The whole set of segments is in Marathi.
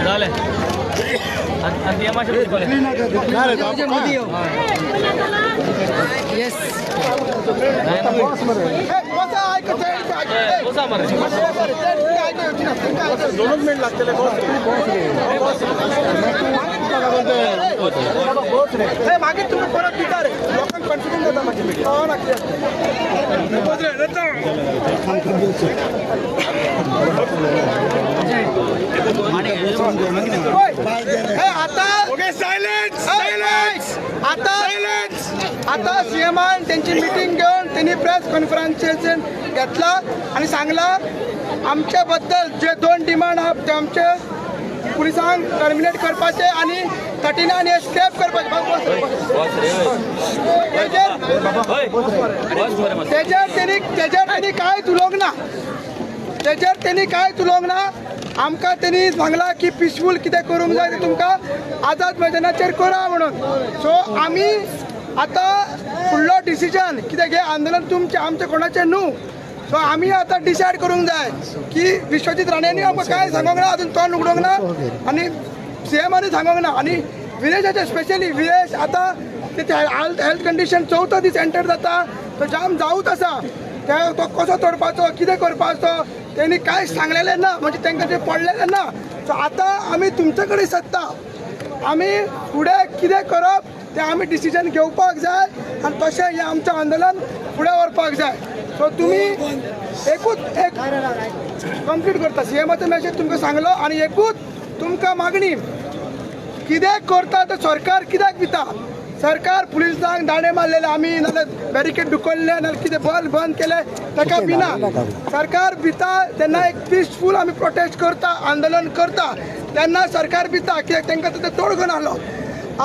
झाले दोनच मिनिट लागतील मागे तुम्ही परत विचार लोकांना कन्फ्युजन देता माझी आता सीएमआर त्यांची मीटिंग घेऊन त्यांनी प्रेस कॉन्फरन्स घेतला आणि सांगला आमच्याबद्दल जे 2 डिमांड आहात ते आमचे पुलिसांक टर्मिनेट करपाचे आणि 39 स्टेप करपाचे तेजेर त्यांनी कांयच उलोवंक ना आमकां त्यांनी सांगला की पिसफूल कितें करूंक जाय ते तुमकां आझाद मैदानाचेर करा म्हणून सो आमी आता फुडलो डिसिजन कितें घे आंदोलन तुमचें आमचें कोणाचें न्हू सो आमी आतां डिसायड करूंक जाय की विश्वजीत राणेंनी आमकां कांय सांगोंक ना अजून तोंड उगडोंक ना आनी सीएमांनी सांगोंक ना आनी विलेजाचे स्पेशली विलेज आतां तेचे हेल्थ कंडिशन 4थो दीस एंटर जाता तो जाम जावूच आसा तो कसो तोडपाचो कितें करपाचो तेणी कांयच सांगलेलें ना म्हणजे तांकां तें पडलेलें ना सो आतां आमी तुमचे कडेन सत्ता आमी फुडें कितें करप ते आमी डिसिजन घेवपाक जाय आनी तशें हें आमचें आंदोलन फुडें व्हरपाक जाय सो तुमी एकूच एक कंप्लीट करता सीएमाचो मॅसेज तुमकां सांगलो आनी एकूच तुमकां मागणी कितें करता तो सरकार कित्याक भिता सरकार पुलिसांक दांडे मारलेले आमी नाजाल्यार बॅरिकेड दुखयल्ले नाजाल्यार कितें बंद केले ताका भिना सरकार भिता तेन्ना एक पिसफूल आमी प्रोटेस्ट करता आंदोलन करता तेन्ना सरकार भिता कित्याक तांकां तो तोडगो नाहलो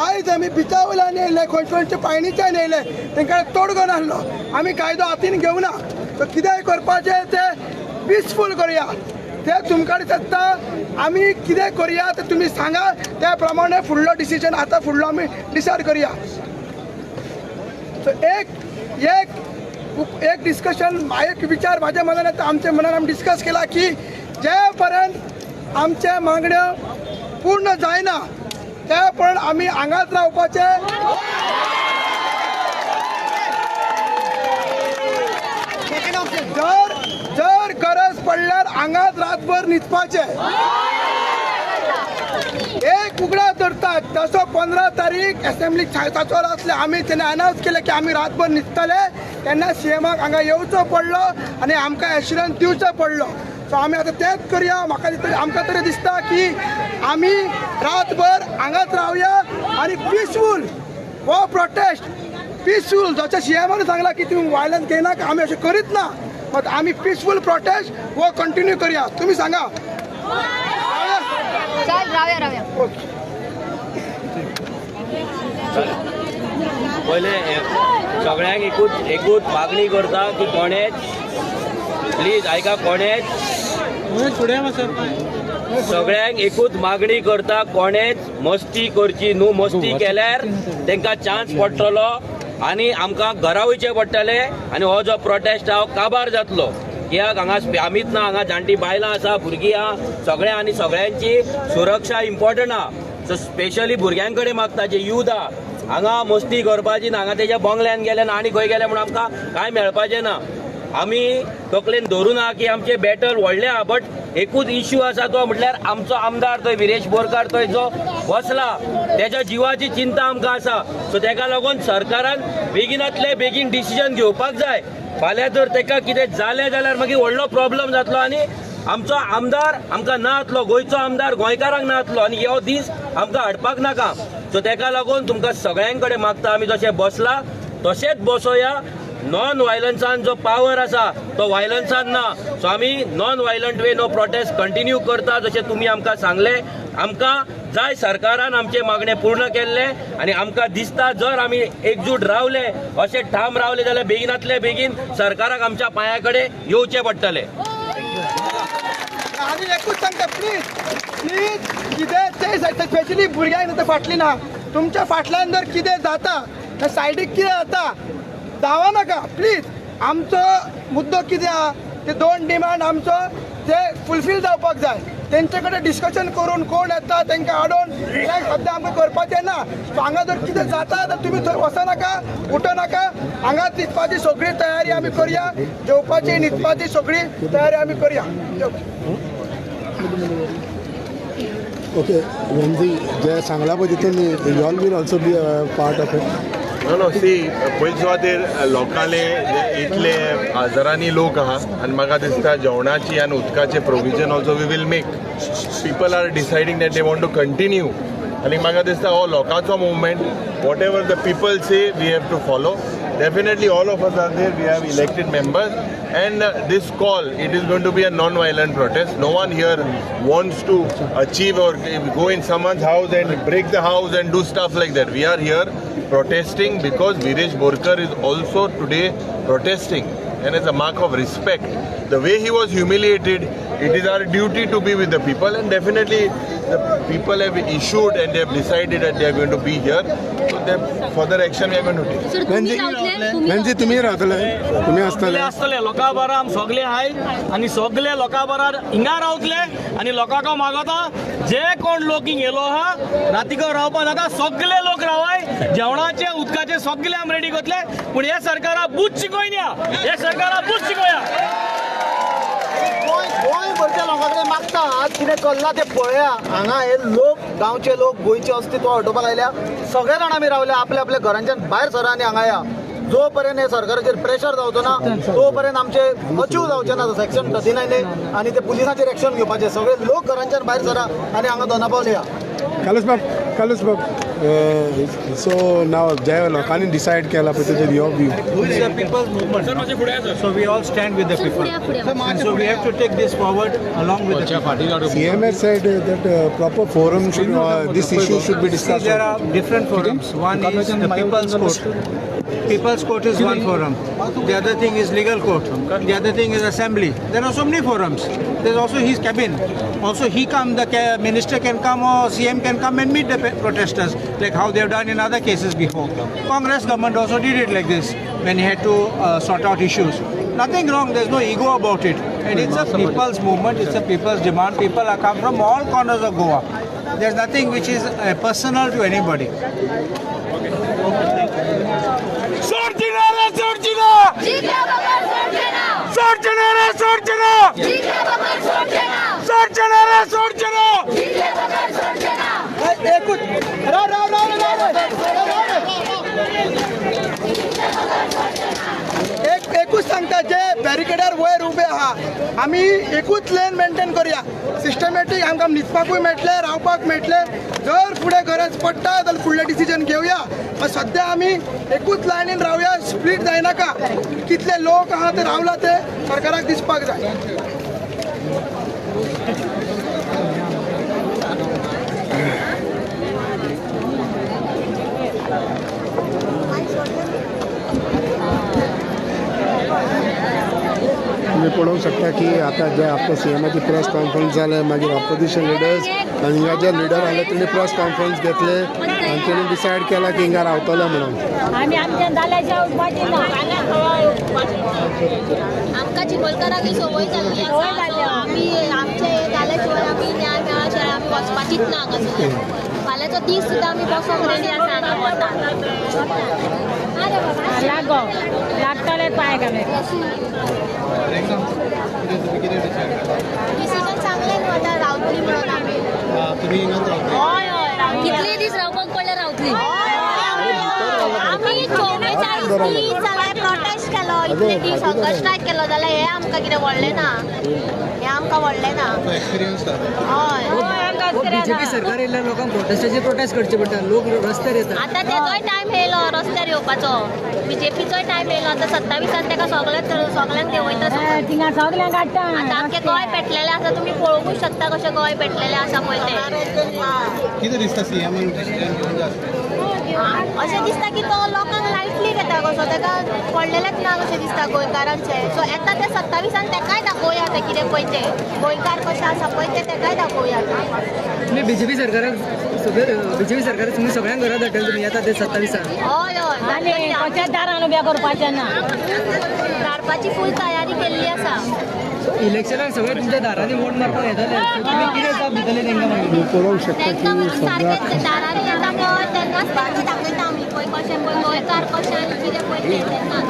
आयज आमी बिचा वयल्यान येयले कॉन्स्टिट्युएंसी पायणीच्यान येयले तांकां तोडगो नाहलो आमी कायदो हातीन घेवना सो कितेंय करपाचें तें पिसफूल करुया ते तुमकां सत्ता आमी कितें करुया तें तुमी सांगा त्या प्रमाणे फुडलो डिसिजन आतां फुडलो आमी डिसायड करुया सो एक डिस्कशन एक विचार म्हाज्या मनान येता आमच्या मनान आमी डिस्कस केला की जे पर्यंत आमचे मागण्यो पूर्ण जायना त्या पण आमी हांगाच रावपाचे जर गरज पडल्यार हांगाच रातभर न्हिदपाचे एक उगडा धरतात तसो 15 तारीख असेंब्ली सांजचो आसले आमी तेन्ना अनाउन्स केले की आमी रातभर न्हिदतले तेन्ना सीएमाक हांगा येवचो पडलो आनी आमकां एश्युरन्स दिवचो पडलो सो आमी आतां तेंच करया आमकां तरी दिसता की आमी रातभर हांगाच रावया आनी पिसफूल हो प्रोटेस्ट पिसफूल जशें सीएमान सांगला की तुमी वायलन्स घेयनाका आमी अशें करीत ना बट आमी पिसफूल प्रोटेस्ट हो कंटिन्यू करया तुमी सांगा रावया पहिले सगळ्यांक एकूच मागणी करता की कोणेच प्लीज आयका कोणेच सगळ्यांक एकूच मागणी करता कोणेच मस्ती करची न्हू मस्ती केल्यार तांकां चान्स पडटलो आनी आमकां घरा वयचें पडटलें आनी हो जो प्रोटेस्ट हा काबार जातलो कित्याक हांगा आमीच ना हांगा जाणटी बायलां आसा भुरगीं आहा सगळें आनी सगळ्यांची सुरक्षा इम्पॉर्टंट आहा सो स्पेशली भुरग्यां कडेन मागता जे यूथ आहा हांगा मस्ती करपाची ना हांगा तेज्या बंगल्यान गेले ना आनी खंय गेले म्हूण आमकां कांय मेळपाचें ना आमी तकलेन धरून आहा की आमचें बॅटल व्हडलें आहा बट एकूच इश्यू आसा तो म्हटल्यार आमचो आमदार थंय विरेश बोरकार थंय जो बसला तेज्या जिवाची चिंता आमकां आसा सो तेका लागून सरकारान बेगिनांतले बेगीन डिसिजन घेवपाक जाय फाल्यां जर तेका कितें जालें जाल्यार मागीर व्हडलो प्रॉब्लम जातलो आनी आमचो आमदार आमकां ना जातलो गोंयचो आमदार गोंयकारांक ना जातलो आनी हो दीस आमकां हाडपाक नाका सो तेका लागून तुमकां सगळ्यां कडेन मागता आमी जशें बसला तशेंच बसोया नॉन वायलन्सान जो पावर आसा तो वायलन्सान ना सो आमी नॉन वायलंट वे नो प्रोटेस्ट कंटिन्यू करता जशें तुमी आमकां सांगले आमकां जाय सरकारान आमचे मागणे पूर्ण केल्ले आनी आमकां दिसता जर आमी एकजूट रावले अशें ठाम रावले जाल्यार बेगिनांतले बेगीन सरकाराक आमच्या पांया कडेन येवचें पडटलें आनी एकूच सांगता प्लीज कितें ते स्पेशली भुरग्यांक फाटली ना तुमच्या फाटल्यान जर कितें जाता सायडीक कितें जाता धांवा नाका प्लीज आमचो मुद्दो कितें आहा ते 2 डिमांड आमचो ते फुलफील जावपाक जाय. तेंचे कडेन डिस्कशन करून कोण येता तांकां हाडून हें सद्दां आमकां करपाचें ना. सो हांगा जर कितें जाता तर तुमी थंय वचनाका, उठनाका. हांगा न्हिदपाची सगळी तयारी आमी करया, जेवपाची न्हिदपाची सगळी तयारी आमी करया. ओके वेंजी जे सांगला पळय तितून you all will also be part of it. नो सी पयलीं सुवातेर लोकांले जे इतले हजारांनी लोक आहा आनी म्हाका दिसता जेवणाची आनी उदकाचे provision also we will make. People are deciding that they want to continue आनी म्हाका दिसता हो लोकांचो movement. Whatever the people say we have to follow. Definitely all of us are there. We have elected members and this call, it is going to be a non-violent protest. No one here wants to achieve or go in someone's house and break the house and do stuff like that. We are here protesting because Viresh Borkar is also today protesting, and as a mark of respect. The way he was humiliated, it is our duty to be with the people, and definitely the people have issued and they have decided that they are going to be here. So the further action we are going to take. Venzy तुम्ही रावतले, तुम्ही आसतले. आसतले लोकां बरोबर आमी सगळे आहाय आनी सगळे लोकां बरोबर हिंगा रावतले आनी लोकांक मागता जे कोण लोक हिंग येलो आहा रातीको रावपा नाका. सगळे लोक रावाय, जेवणाचे उदकाचे सगळे आमी रेडी करतले. पूण हे सरकारा बूथ शिकोयना, हे सरकारा बूथ शिकोया. गोंय भरच्या लोकां कडेन मागता आज कितें चल्लां तें पळया. हांगा हे लोक गांवचे लोक गोंयचे अस्तित्व हटोवपाक आयल्या. सगळे जाण आमी रावल्या आपल्या आपल्या घरांच्यान भायर सरा आनी हांगा या. जो पर्यंत हे सरकाराचेर प्रेशर जावचो ना तो पर्यंत आमचे अचीव जावचे ना सेक्शन 39 आनी ते पुलिसांचेर एक्शन घेवपाचें. सगळे लोक घरांच्यान भायर सरा आनी हांगा दोनापावले या. कालूस बाब सो नाव जे लोकांनी डिसायड केला पळय तेजेर your view. It's a people's movement. So we all stand with the people. And so we have to take this forward along with the people. CM has said that proper forum should this issue should be See, discussed. there are different forums. One is the People's Court. People's Court is one forum. The other thing is legal court. The other thing is assembly. There are so many forums. There's also his cabin. Also he come, the minister can come or CM can come and meet the protesters like how they have done in other cases before. Congress government also did it like this when he had to sort out issues. Nothing wrong, there's no ego about it. And it's a people's movement, it's a people's demand. People are come from all corners of Goa. There's nothing which is personal to anybody. एकूच सांगता जे बॅरिकेडार वयर उबे आहा आमी एकूच लेन मेंटेन करूया. सिस्टमॅटीक आमकां न्हिदपाकूय मेळटले, रावपाक मेळटले. जर फुडें गरज पडटा जाल्यार फुडलें डिसिजन घेवया. पण सद्या आमी एकूच लायनीन रावया, स्प्लीट जायनाका. कितले लोक आहा ते रावला ते सरकाराक दिसपाक जाय. तुम्ही पळोवंक शकता की आता जे आपल्या सीएमाची प्रेस कॉन्फरन्स जाले मागीर ऑपोजिशन लिडर्स आनी हिंगा जे लिडर आले तेणी प्रेस कॉन्फरन्स घेतले आनी तेणी डिसायड केला की हिंगा रावतले म्हणून. आमी आमच्या जाल्याच्या उठपाची ना. आमकां चिखलकाराक संवय जाल्ली आसा. आमी आमचे जाल्या शिवाय आमी न्याय मेळा शिवाय आमी वचपाचीच ना हांगासर. फाल्यांचो दीस सुद्दां आमी बसोंक रेडी आसा हांगा वता. लागो लागतले पांय घाले. डिसिजन चांगले न्हू आतां रावतली म्हणून आमी. हय हय कितले दीस रावपाक पडले रावतली. आमी 44 दीस जाल्यार प्रोटेस्ट केलो, इतले दीस हंगर स्ट्रायक केलो जाल्यार हे आमकां कितें व्हडलें ना. हे आमकां व्हडलें ना. हय बीजेपी सरकार येयल्या लोकांक प्रोटेस्ट करचे पडटा. लोक रस्त्यार येतात. आतां तेजोय टायम येयलो रस्त्यार येवपाचो. बीजेपीचोय टायम येयलो. आतां 27 तेका सगळ्यांक देंवयता. थिंगा सगळ्यांक काडटा. आतां आमचें गोंय पेटलेलें आसा. तुमी पळोवंकूच शकता कशें गोंय पेटलेलें आसा पळय तें. कितें दिसता सीएमान डिसिजन घेवन जाता? अशें दिसता की तो लोकांक लायटली घेता कसो. तेका पडलेलेंच ना कशें दिसता गोंयकारांचे. सो येता ते 27 तेकाय दाखोवया तें कितें पळय तें. गोंयकार कशें आसा पळय तें तेकाय दाखोवया. तुम्ही बीजेपी सरकाराक तुम्ही सगळ्यांक घरा धाडटले तुम्ही येता ते 27. हय हय कशेंच दारान उब्या करपाचें ना. धाडपाची फूल तयारी केल्ली आसा. इलेक्शनाक सगळे तुमच्या दारांनी वोट मारपाक येताले सो तुमी कितें जाप दितले तांकां मागीर तुम्ही पळोवंक शकता तेंकां की सद्या सारकें दारांनी येता पळय तेन्नाच तांकां दाखयता आमी पळय कशें पळय गोंयकार कशें आनी कितें पळय तें तेन्नाच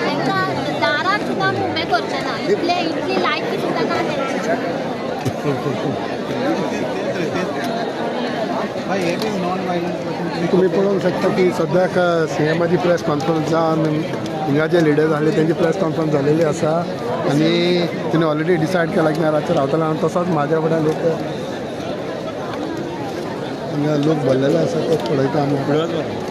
तेंकां दारार सुद्दां आमी उबें करचें ना इतली लायकी सुद्दां ना तेंची तुम्ही पळोवंक शकता की सद्याक सीएमाची प्रेस कॉन्फरन्स जावन हिंगा जे लिडर्स आसले तेंची प्रेस कॉन्फरन्स जालेली आसा आनी तिने ऑलरेडी डिसायड केला की हांगा रातचे रावतले आनी तसोच म्हाज्या फुड्यान लोक हिंगा लोक भरलेले आसा ते पळयता आमी